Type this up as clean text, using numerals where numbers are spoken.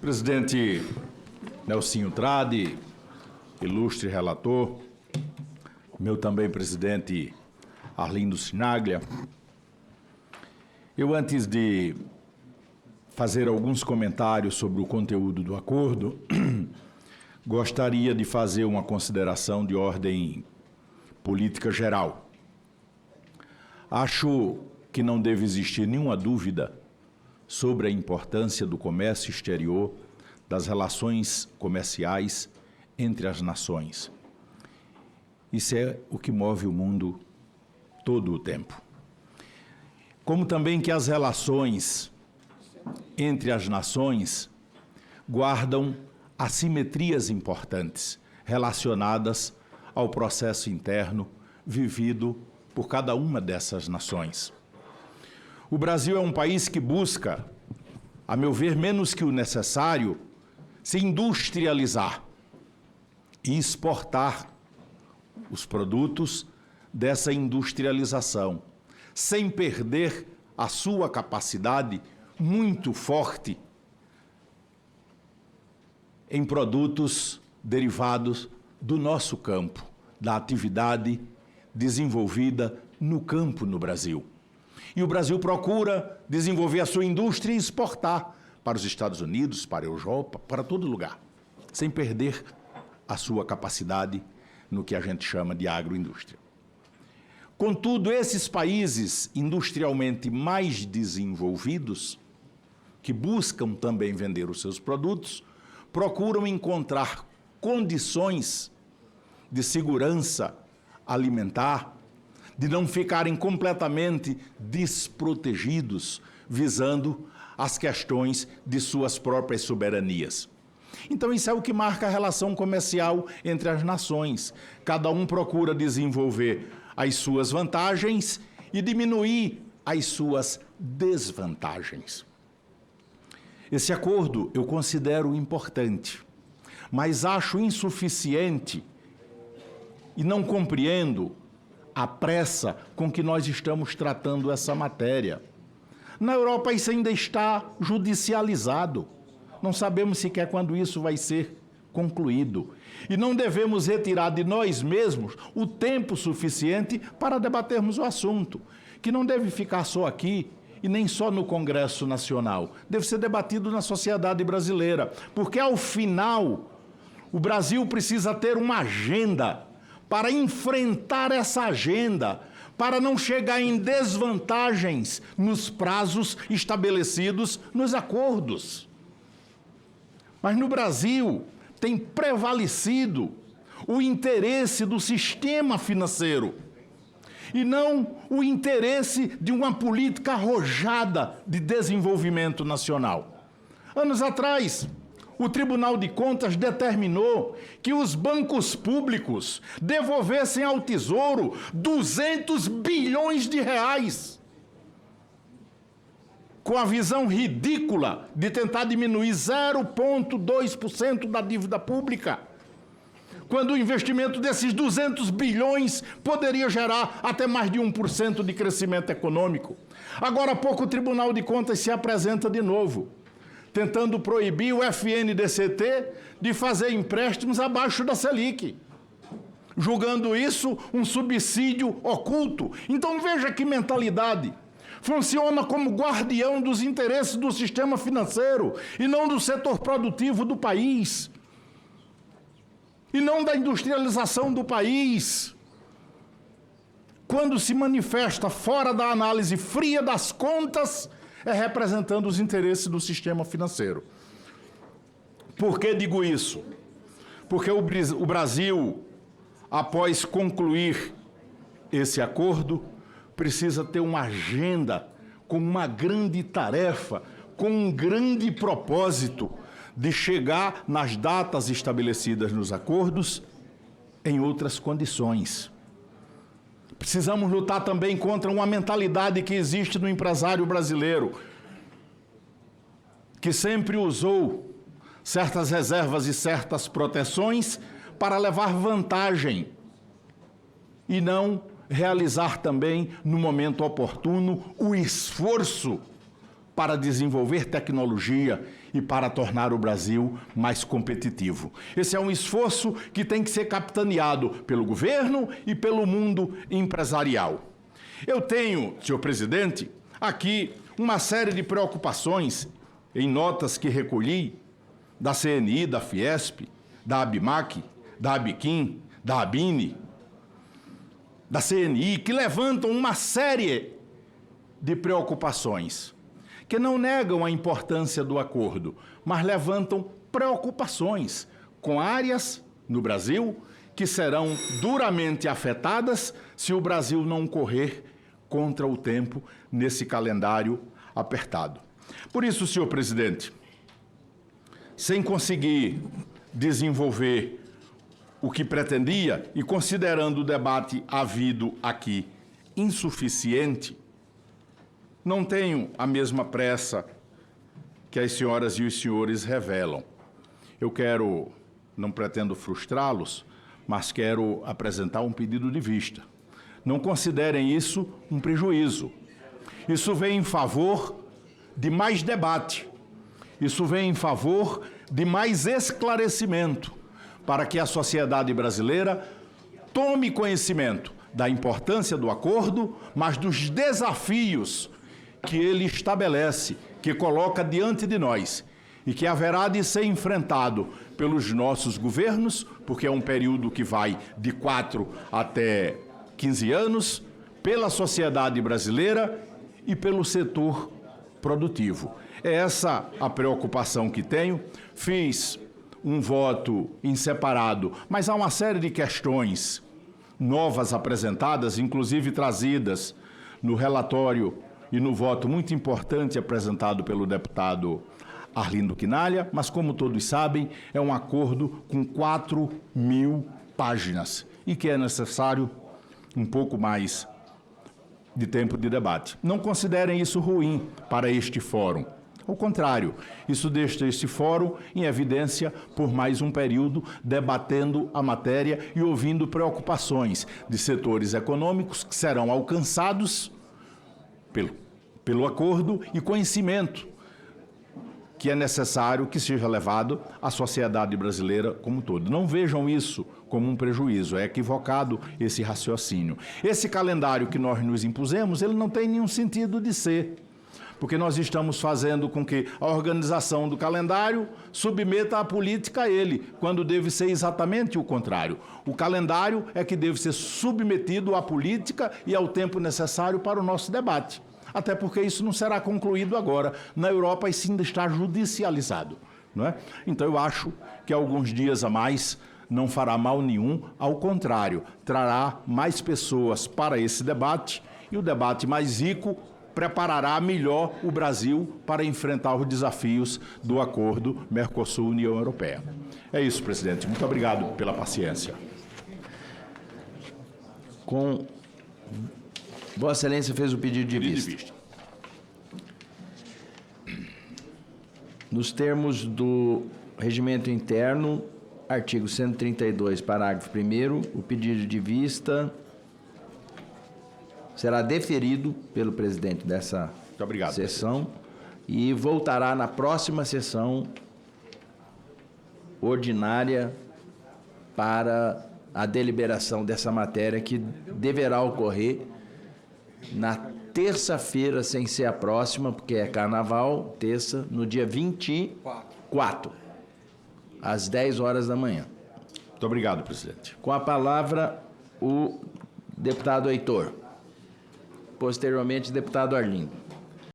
Presidente Nelsinho Trade, ilustre relator, meu também presidente Arlindo Sinaglia, eu, antes de fazer alguns comentários sobre o conteúdo do acordo, gostaria de fazer uma consideração de ordem política geral. Acho que não deve existir nenhuma dúvida sobre a importância do comércio exterior, das relações comerciais entre as nações. Isso é o que move o mundo todo o tempo. Como também que as relações entre as nações guardam assimetrias importantes relacionadas ao processo interno vivido por cada uma dessas nações. O Brasil é um país que busca, a meu ver, menos que o necessário, se industrializar e exportar os produtos dessa industrialização, sem perder a sua capacidade muito forte em produtos derivados do nosso campo, da atividade desenvolvida no campo no Brasil. E o Brasil procura desenvolver a sua indústria e exportar para os Estados Unidos, para a Europa, para todo lugar, sem perder a sua capacidade no que a gente chama de agroindústria. Contudo, esses países industrialmente mais desenvolvidos, que buscam também vender os seus produtos, procuram encontrar condições de segurança alimentar, de não ficarem completamente desprotegidos, visando as questões de suas próprias soberanias. Então, isso é o que marca a relação comercial entre as nações. Cada um procura desenvolver as suas vantagens e diminuir as suas desvantagens. Esse acordo eu considero importante, mas acho insuficiente e não compreendo a pressa com que nós estamos tratando essa matéria. Na Europa isso ainda está judicializado. Não sabemos sequer quando isso vai ser concluído. E não devemos retirar de nós mesmos o tempo suficiente para debatermos o assunto, que não deve ficar só aqui e nem só no Congresso Nacional. Deve ser debatido na sociedade brasileira, porque, ao final, o Brasil precisa ter uma agenda para enfrentar essa agenda, para não chegar em desvantagens nos prazos estabelecidos nos acordos. Mas no Brasil tem prevalecido o interesse do sistema financeiro e não o interesse de uma política arrojada de desenvolvimento nacional. Anos atrás, o Tribunal de Contas determinou que os bancos públicos devolvessem ao Tesouro 200 bilhões de reais, com a visão ridícula de tentar diminuir 0,2% da dívida pública, quando o investimento desses 200 bilhões poderia gerar até mais de 1% de crescimento econômico. Agora há pouco o Tribunal de Contas se apresenta de novo, tentando proibir o FNDCT de fazer empréstimos abaixo da Selic, julgando isso um subsídio oculto. Então veja que mentalidade. Funciona como guardião dos interesses do sistema financeiro e não do setor produtivo do país, e não da industrialização do país. Quando se manifesta fora da análise fria das contas, é representando os interesses do sistema financeiro. Por que digo isso? Porque o Brasil, após concluir esse acordo, precisa ter uma agenda com uma grande tarefa, com um grande propósito de chegar nas datas estabelecidas nos acordos em outras condições. Precisamos lutar também contra uma mentalidade que existe no empresário brasileiro, que sempre usou certas reservas e certas proteções para levar vantagem e não realizar também, no momento oportuno, o esforço para desenvolver tecnologia e para tornar o Brasil mais competitivo. Esse é um esforço que tem que ser capitaneado pelo governo e pelo mundo empresarial. Eu tenho, senhor presidente, aqui uma série de preocupações em notas que recolhi da CNI, da Fiesp, da ABMAC, da ABIQUIM, da ABINE, da CNI, que levantam uma série de preocupações, que não negam a importância do acordo, mas levantam preocupações com áreas no Brasil que serão duramente afetadas se o Brasil não correr contra o tempo nesse calendário apertado. Por isso, senhor presidente, sem conseguir desenvolver o que pretendia e considerando o debate havido aqui insuficiente, não tenho a mesma pressa que as senhoras e os senhores revelam. Eu não pretendo frustrá-los, mas quero apresentar um pedido de vista. Não considerem isso um prejuízo. Isso vem em favor de mais debate. Isso vem em favor de mais esclarecimento, para que a sociedade brasileira tome conhecimento da importância do acordo, mas dos desafios que ele estabelece, que coloca diante de nós e que haverá de ser enfrentado pelos nossos governos, porque é um período que vai de 4 até 15 anos, pela sociedade brasileira e pelo setor produtivo. É essa a preocupação que tenho. Fiz um voto em separado, mas há uma série de questões novas apresentadas, inclusive trazidas no relatório e no voto muito importante apresentado pelo deputado Arlindo Quinalha, mas como todos sabem, é um acordo com 4.000 páginas e que é necessário um pouco mais de tempo de debate. Não considerem isso ruim para este fórum. Ao contrário, isso deixa este fórum em evidência por mais um período, debatendo a matéria e ouvindo preocupações de setores econômicos que serão alcançados pelo acordo e conhecimento que é necessário que seja levado à sociedade brasileira como um todo. Não vejam isso como um prejuízo, é equivocado esse raciocínio. Esse calendário que nós nos impusemos, ele não tem nenhum sentido de ser, porque nós estamos fazendo com que a organização do calendário submeta a política a ele, quando deve ser exatamente o contrário. O calendário é que deve ser submetido à política e ao tempo necessário para o nosso debate. Até porque isso não será concluído agora. Na Europa isso ainda está judicializado, não é? Então eu acho que alguns dias a mais não fará mal nenhum, ao contrário, trará mais pessoas para esse debate e o debate mais rico preparará melhor o Brasil para enfrentar os desafios do acordo Mercosul-União Europeia. É isso, presidente. Muito obrigado pela paciência. Vossa Excelência fez o pedido de vista. Nos termos do regimento interno, artigo 132, parágrafo 1º, o pedido de vista será deferido pelo presidente dessa sessão e voltará na próxima sessão ordinária para a deliberação dessa matéria, que deverá ocorrer na terça-feira, sem ser a próxima, porque é carnaval, terça, no dia 24, às 10 horas da manhã. Muito obrigado, presidente. Com a palavra, o deputado Heitor. Posteriormente, deputado Arlindo.